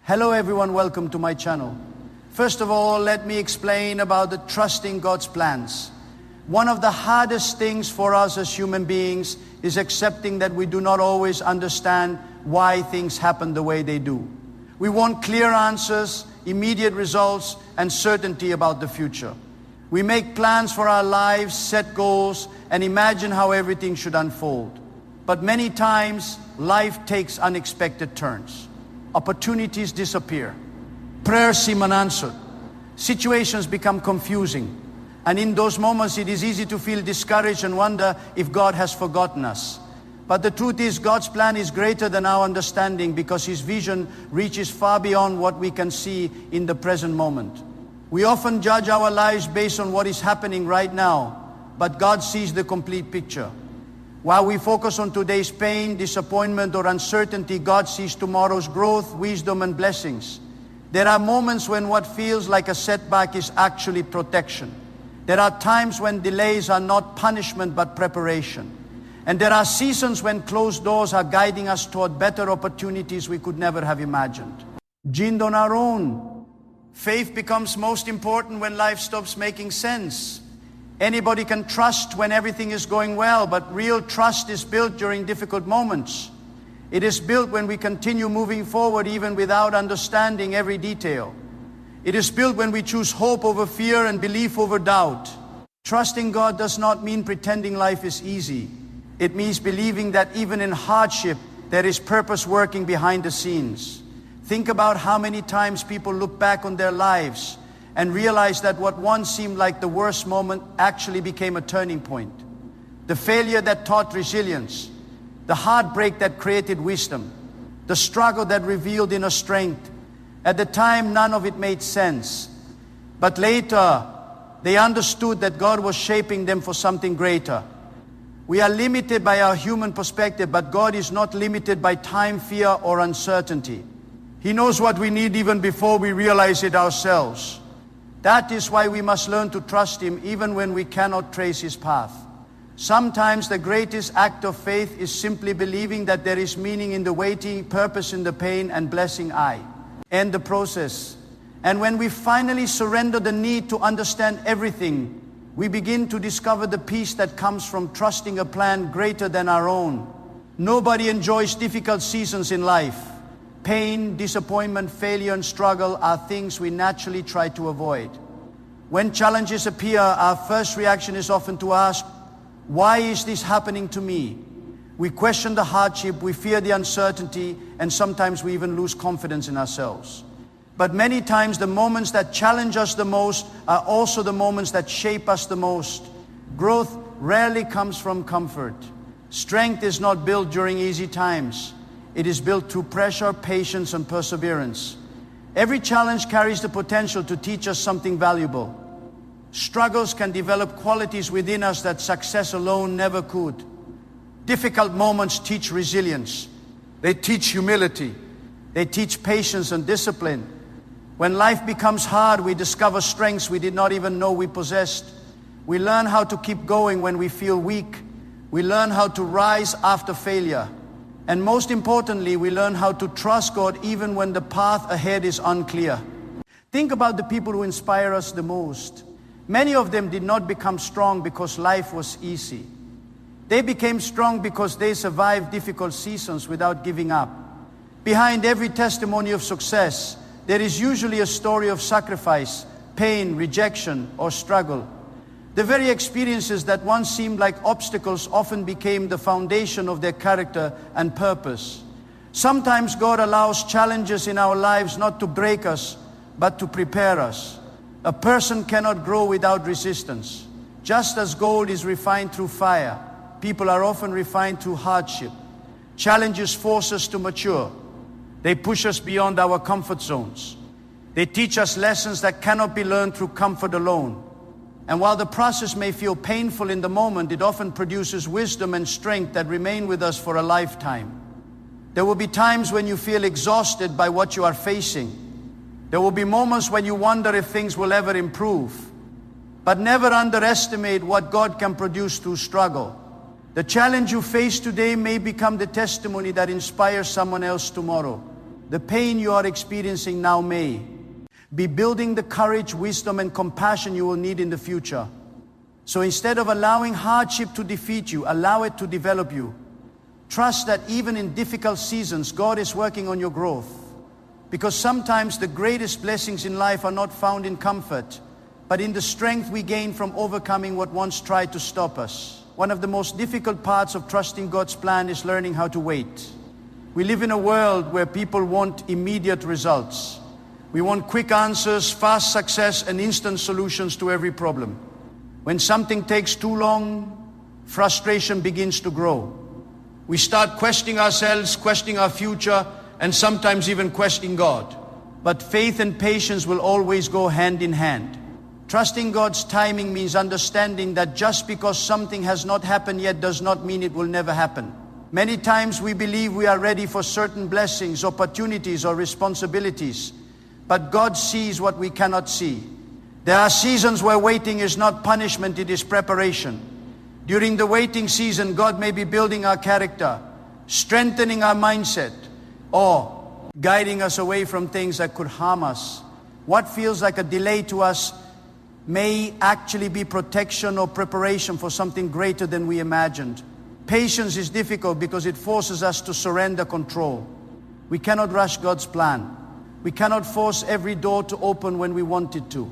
Hello everyone, welcome to my channel. First of all, let me explain about the trusting God's plans. One of the hardest things for us as human beings is accepting that we do not always understand why things happen the way they do. We want clear answers, immediate results, and certainty about the future. We make plans for our lives, set goals, and imagine how everything should unfold. But many times, life takes unexpected turns. Opportunities disappear. Prayers seem unanswered. Situations become confusing. And in those moments, it is easy to feel discouraged and wonder if God has forgotten us. But the truth is, God's plan is greater than our understanding because His vision reaches far beyond what we can see in the present moment. We often judge our lives based on what is happening right now, but God sees the complete picture. While we focus on today's pain, disappointment, or uncertainty, God sees tomorrow's growth, wisdom, and blessings. There are moments when what feels like a setback is actually protection. There are times when delays are not punishment but preparation. And there are seasons when closed doors are guiding us toward better opportunities we could never have imagined. Ginned on our own. Faith becomes most important when life stops making sense. Anybody can trust when everything is going well, but real trust is built during difficult moments. It is built when we continue moving forward even without understanding every detail. It is built when we choose hope over fear and belief over doubt. Trusting God does not mean pretending life is easy. It means believing that even in hardship, there is purpose working behind the scenes. Think about how many times people look back on their lives and realize that what once seemed like the worst moment actually became a turning point. The failure that taught resilience, the heartbreak that created wisdom, the struggle that revealed inner strength. At the time, none of it made sense. But later, they understood that God was shaping them for something greater. We are limited by our human perspective, but God is not limited by time, fear, or uncertainty. He knows what we need even before we realize it ourselves. That is why we must learn to trust Him even when we cannot trace His path. Sometimes the greatest act of faith is simply believing that there is meaning in the waiting, purpose in the pain, and blessing end the process. And when we finally surrender the need to understand everything, we begin to discover the peace that comes from trusting a plan greater than our own. Nobody enjoys difficult seasons in life. Pain, disappointment, failure, and struggle are things we naturally try to avoid. When challenges appear, our first reaction is often to ask, why is this happening to me? We question the hardship, we fear the uncertainty, and sometimes we even lose confidence in ourselves. But many times the moments that challenge us the most are also the moments that shape us the most. Growth rarely comes from comfort. Strength is not built during easy times. It is built through pressure, patience, and perseverance. Every challenge carries the potential to teach us something valuable. Struggles can develop qualities within us that success alone never could. Difficult moments teach resilience. They teach humility. They teach patience and discipline. When life becomes hard, we discover strengths we did not even know we possessed. We learn how to keep going when we feel weak. We learn how to rise after failure. And most importantly, we learn how to trust God even when the path ahead is unclear. Think about the people who inspire us the most. Many of them did not become strong because life was easy. They became strong because they survived difficult seasons without giving up. Behind every testimony of success, there is usually a story of sacrifice, pain, rejection, or struggle. The very experiences that once seemed like obstacles often became the foundation of their character and purpose. Sometimes God allows challenges in our lives not to break us, but to prepare us. A person cannot grow without resistance. Just as gold is refined through fire, people are often refined through hardship. Challenges force us to mature. They push us beyond our comfort zones. They teach us lessons that cannot be learned through comfort alone. And while the process may feel painful in the moment, it often produces wisdom and strength that remain with us for a lifetime. There will be times when you feel exhausted by what you are facing. There will be moments when you wonder if things will ever improve. But never underestimate what God can produce through struggle. The challenge you face today may become the testimony that inspires someone else tomorrow. The pain you are experiencing now may be building the courage, wisdom, and compassion you will need in the future. So instead of allowing hardship to defeat you, allow it to develop you. Trust that even in difficult seasons, God is working on your growth. Because sometimes the greatest blessings in life are not found in comfort, but in the strength we gain from overcoming what once tried to stop us. One of the most difficult parts of trusting God's plan is learning how to wait. We live in a world where people want immediate results. We want quick answers, fast success, and instant solutions to every problem. When something takes too long, frustration begins to grow. We start questioning ourselves, questioning our future, and sometimes even questioning God. But faith and patience will always go hand in hand. Trusting God's timing means understanding that just because something has not happened yet does not mean it will never happen. Many times we believe we are ready for certain blessings, opportunities, or responsibilities, but God sees what we cannot see. There are seasons where waiting is not punishment, it is preparation. During the waiting season, God may be building our character, strengthening our mindset, or guiding us away from things that could harm us. What feels like a delay to us may actually be protection or preparation for something greater than we imagined. Patience is difficult because it forces us to surrender control. We cannot rush God's plan. We cannot force every door to open when we want it to.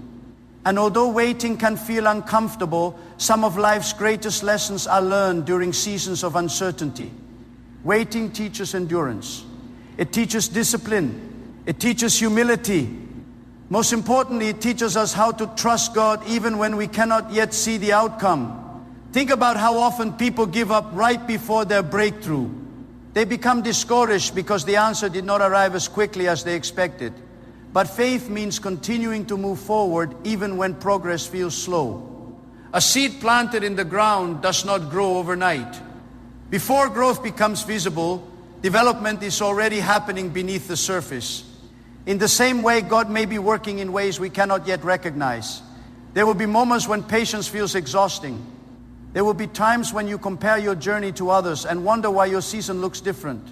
And although waiting can feel uncomfortable, some of life's greatest lessons are learned during seasons of uncertainty. Waiting teaches endurance. It teaches discipline. It teaches humility. Most importantly, it teaches us how to trust God even when we cannot yet see the outcome. Think about how often people give up right before their breakthrough. They become discouraged because the answer did not arrive as quickly as they expected. But faith means continuing to move forward even when progress feels slow. A seed planted in the ground does not grow overnight. Before growth becomes visible, development is already happening beneath the surface. In the same way, God may be working in ways we cannot yet recognize. There will be moments when patience feels exhausting. There will be times when you compare your journey to others and wonder why your season looks different.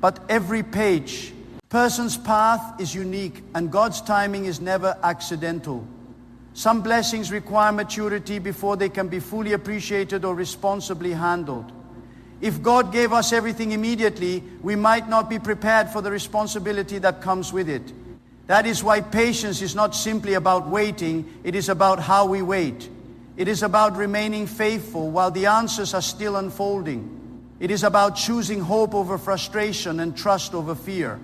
But every person's path is unique, and God's timing is never accidental. Some blessings require maturity before they can be fully appreciated or responsibly handled. If God gave us everything immediately, we might not be prepared for the responsibility that comes with it. That is why patience is not simply about waiting, it is about how we wait. It is about remaining faithful while the answers are still unfolding. It is about choosing hope over frustration and trust over fear.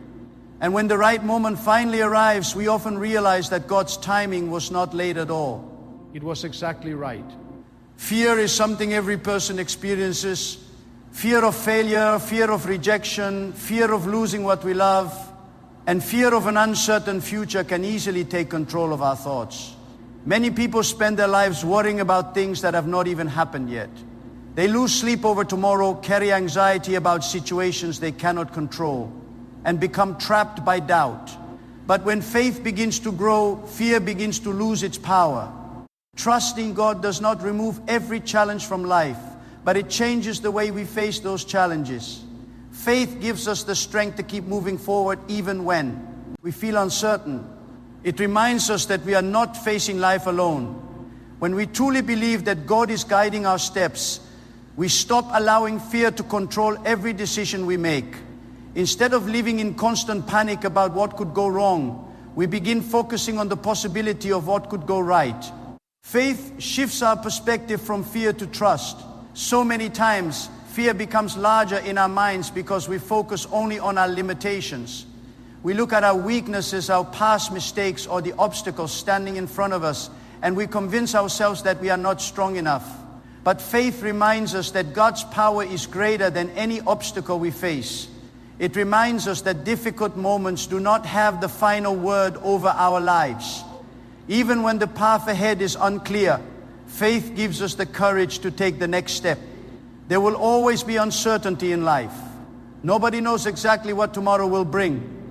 And when the right moment finally arrives, we often realize that God's timing was not late at all. It was exactly right. Fear is something every person experiences. Fear of failure, fear of rejection, fear of losing what we love, and fear of an uncertain future can easily take control of our thoughts. Many people spend their lives worrying about things that have not even happened yet. They lose sleep over tomorrow, carry anxiety about situations they cannot control, and become trapped by doubt. But when faith begins to grow, fear begins to lose its power. Trusting God does not remove every challenge from life, but it changes the way we face those challenges. Faith gives us the strength to keep moving forward even when we feel uncertain. It reminds us that we are not facing life alone. When we truly believe that God is guiding our steps, we stop allowing fear to control every decision we make. Instead of living in constant panic about what could go wrong, we begin focusing on the possibility of what could go right. Faith shifts our perspective from fear to trust. So many times, fear becomes larger in our minds because we focus only on our limitations. We look at our weaknesses, our past mistakes, or the obstacles standing in front of us, and we convince ourselves that we are not strong enough. But faith reminds us that God's power is greater than any obstacle we face. It reminds us that difficult moments do not have the final word over our lives. Even when the path ahead is unclear, faith gives us the courage to take the next step. There will always be uncertainty in life. Nobody knows exactly what tomorrow will bring.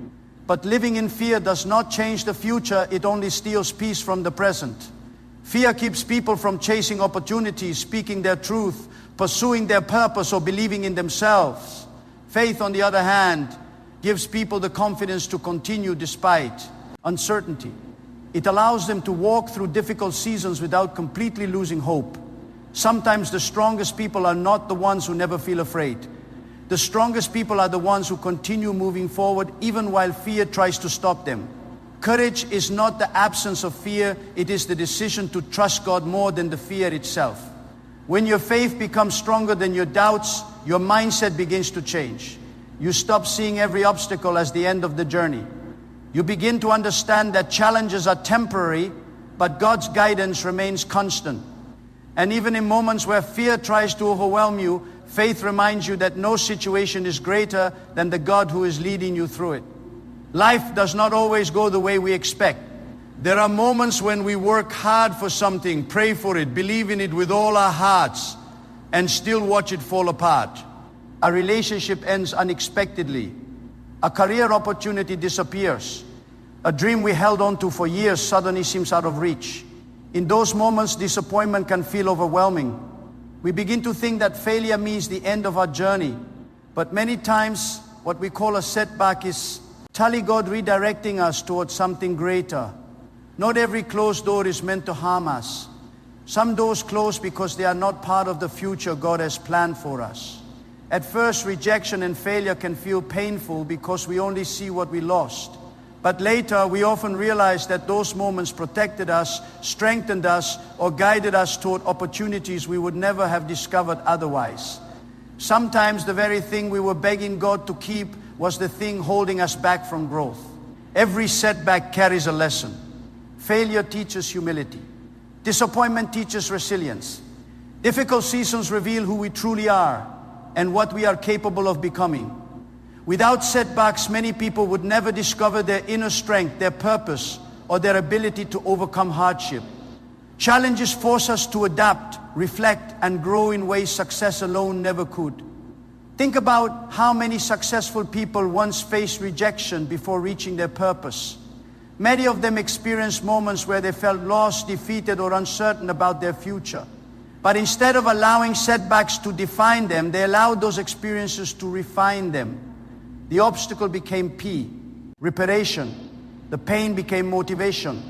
But living in fear does not change the future, it only steals peace from the present. Fear keeps people from chasing opportunities, speaking their truth, pursuing their purpose, or believing in themselves. Faith, on the other hand, gives people the confidence to continue despite uncertainty. It allows them to walk through difficult seasons without completely losing hope. Sometimes the strongest people are not the ones who never feel afraid. The strongest people are the ones who continue moving forward even while fear tries to stop them. Courage is not the absence of fear, it is the decision to trust God more than the fear itself. When your faith becomes stronger than your doubts, your mindset begins to change. You stop seeing every obstacle as the end of the journey. You begin to understand that challenges are temporary, but God's guidance remains constant. And even in moments where fear tries to overwhelm you, faith reminds you that no situation is greater than the God who is leading you through it. Life does not always go the way we expect. There are moments when we work hard for something, pray for it, believe in it with all our hearts, and still watch it fall apart. A relationship ends unexpectedly. A career opportunity disappears. A dream we held on to for years suddenly seems out of reach. In those moments, disappointment can feel overwhelming. We begin to think that failure means the end of our journey. But many times, what we call a setback is totally God redirecting us towards something greater. Not every closed door is meant to harm us. Some doors close because they are not part of the future God has planned for us. At first, rejection and failure can feel painful because we only see what we lost. But later, we often realize that those moments protected us, strengthened us, or guided us toward opportunities we would never have discovered otherwise. Sometimes the very thing we were begging God to keep was the thing holding us back from growth. Every setback carries a lesson. Failure teaches humility. Disappointment teaches resilience. Difficult seasons reveal who we truly are and what we are capable of becoming. Without setbacks, many people would never discover their inner strength, their purpose, or their ability to overcome hardship. Challenges force us to adapt, reflect, and grow in ways success alone never could. Think about how many successful people once faced rejection before reaching their purpose. Many of them experienced moments where they felt lost, defeated, or uncertain about their future. But instead of allowing setbacks to define them, they allowed those experiences to refine them. The obstacle became preparation. The pain became motivation.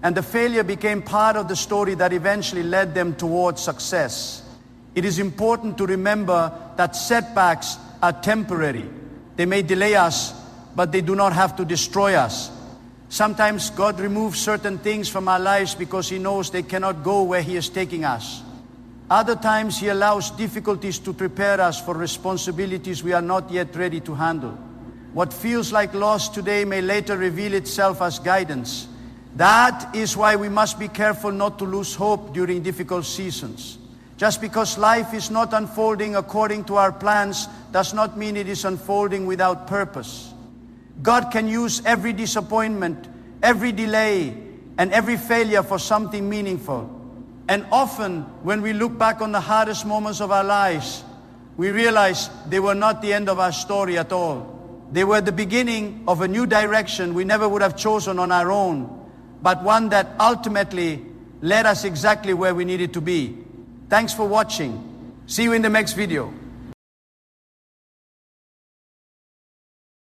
And the failure became part of the story that eventually led them towards success. It is important to remember that setbacks are temporary. They may delay us, but they do not have to destroy us. Sometimes God removes certain things from our lives because He knows they cannot go where He is taking us. Other times He allows difficulties to prepare us for responsibilities we are not yet ready to handle. What feels like loss today may later reveal itself as guidance. That is why we must be careful not to lose hope during difficult seasons. Just because life is not unfolding according to our plans does not mean it is unfolding without purpose. God can use every disappointment, every delay, and every failure for something meaningful. And often, when we look back on the hardest moments of our lives, we realize they were not the end of our story at all. They were the beginning of a new direction we never would have chosen on our own, but one that ultimately led us exactly where we needed to be. Thanks for watching. See you in the next video.